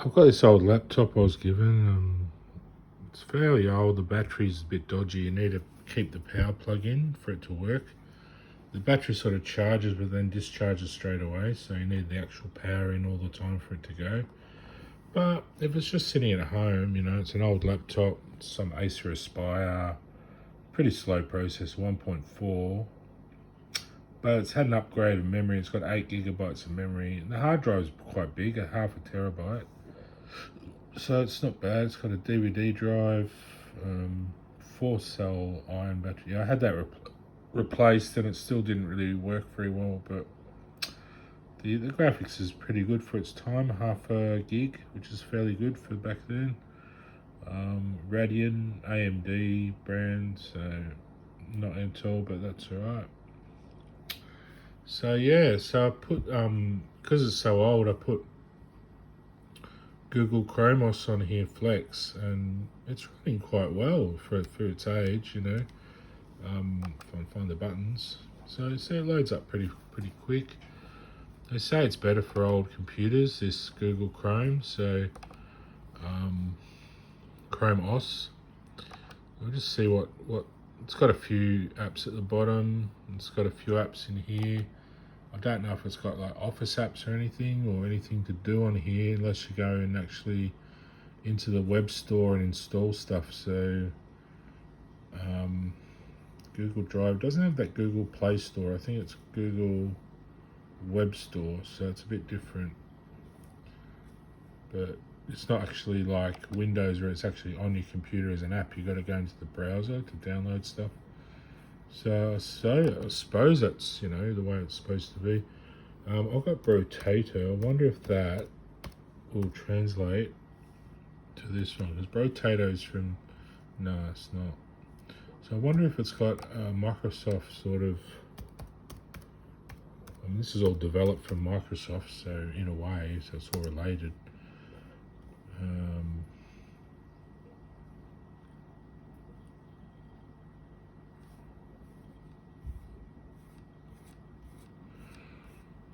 I've got this old laptop I was given. It's fairly old. The battery's a bit dodgy. You need to keep the power plug in for it to work. The battery sort of charges but then discharges straight away, so you need the actual power in all the time for it to go. But if it's just sitting at home, it's an old laptop, some Acer Aspire, pretty slow processor, 1.4. But it's had an upgrade of memory. It's got 8 gigabytes of memory. And the hard drive is quite big, at half a terabyte. So it's not bad. It's got a DVD drive, 4-cell ion battery. Yeah, I had that replaced and it still didn't really work very well, but the graphics is pretty good for its time, half a gig, which is fairly good for back then. Radeon, AMD brand, so not Intel, but that's alright. So yeah, so I put, because it's so old, I put Google ChromeOs on here, Flex, and it's running quite well for its age, If I can find the buttons. So it loads up pretty quick. They say it's better for old computers, this Google Chrome, so ChromeOs. We'll just see what it's got. A few apps at the bottom. It's got a few apps in here. I don't know if it's got like Office apps or anything to do on here, unless you go and actually into the web store and install stuff. So Google Drive doesn't have that Google Play Store. I think it's Google Web Store, so it's a bit different. But it's not actually like Windows where it's actually on your computer as an app. You got to go into the browser to download stuff. So I suppose that's the way it's supposed to be. I've got Brotato. I wonder if that will translate to this one, because Brotato is from, no, it's not. So I wonder if it's got Microsoft sort of. This is all developed from Microsoft, so in a way, so it's all related.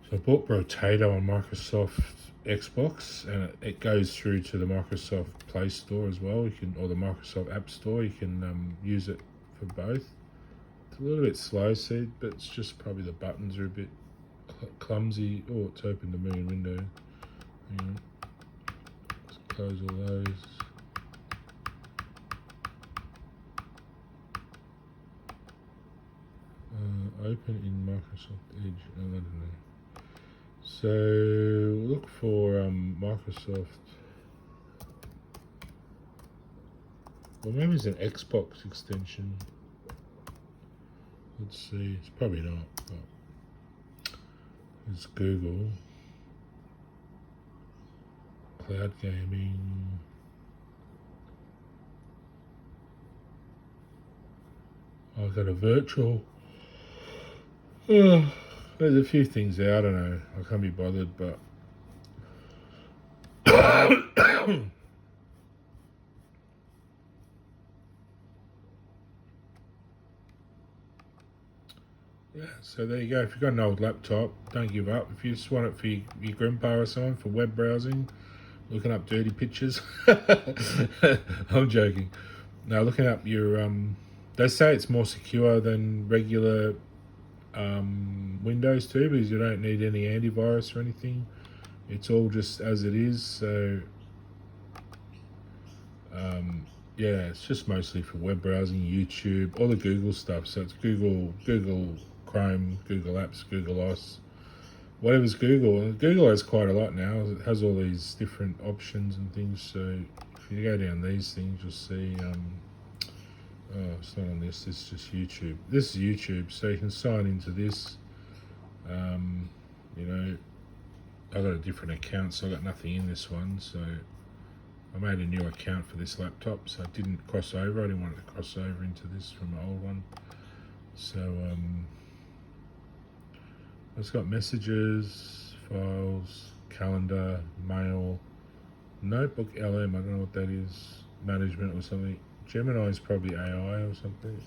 So I bought Brotato on Microsoft Xbox, and it goes through to the Microsoft Play Store as well. Or the Microsoft App Store. You can use it for both. It's a little bit slow, but it's just probably the buttons are a bit clumsy. Oh, it's opened the main window. Let's close all those. Open in Microsoft Edge. I don't know. So look for Microsoft. Well, maybe it's an Xbox extension. Let's see. It's probably not. But it's Google. Cloud gaming. I've got a virtual. There's a few things there. I don't know. I can't be bothered, but yeah. So there you go. If you've got an old laptop, don't give up. If you just want it for your grandpa or someone for web browsing, looking up dirty pictures. I'm joking. Now, looking up your they say it's more secure than regular Windows too, because you don't need any antivirus or anything. It's all just as it is. So yeah, it's just mostly for web browsing, YouTube, all the Google stuff. So it's Google Chrome, Google Apps, Google OS, whatever's Google. Google has quite a lot now. It has all these different options and things. So if you go down these things, you'll see. Oh, it's not on this. This is just YouTube. This is YouTube, so you can sign into this. I've got a different account, so I've got nothing in this one. So I made a new account for this laptop, so I didn't cross over. I didn't want it to cross over into this from my old one. So it's got messages, files, calendar, mail, notebook LM. I don't know what that is. Management or something. Gemini is probably AI or something.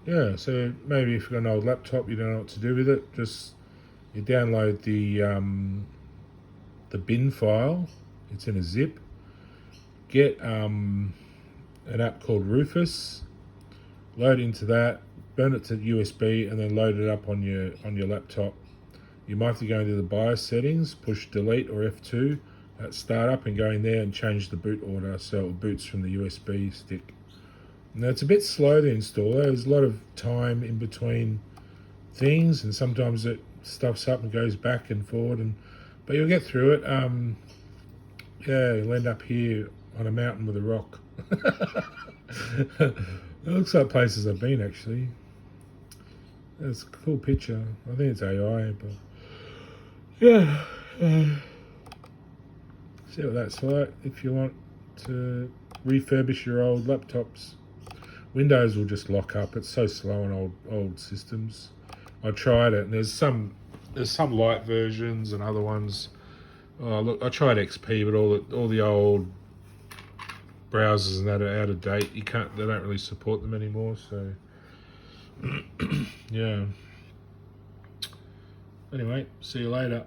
Yeah, so maybe if you've got an old laptop, you don't know what to do with it, just You download the bin file. It's in a zip. Get an app called Rufus. Load into that. Burn it to USB, and then load it up on your laptop. You might have to go into the BIOS settings, push delete or F2 at startup, and go in there and change the boot order so it boots from the USB stick. Now it's a bit slow to install. There's a lot of time in between things, and sometimes it stuffs up and goes back and forward, but you'll get through it. Yeah, you'll end up here on a mountain with a rock. It looks like places I've been, actually. It's a cool picture. I think it's AI, but yeah. See what that's like if you want to refurbish your old laptops. Windows will just lock up. It's so slow on old systems. I tried it, and there's some light versions and other ones. Oh, look, I tried XP, but all the old browsers and that are out of date. They don't really support them anymore. So yeah. Anyway, see you later.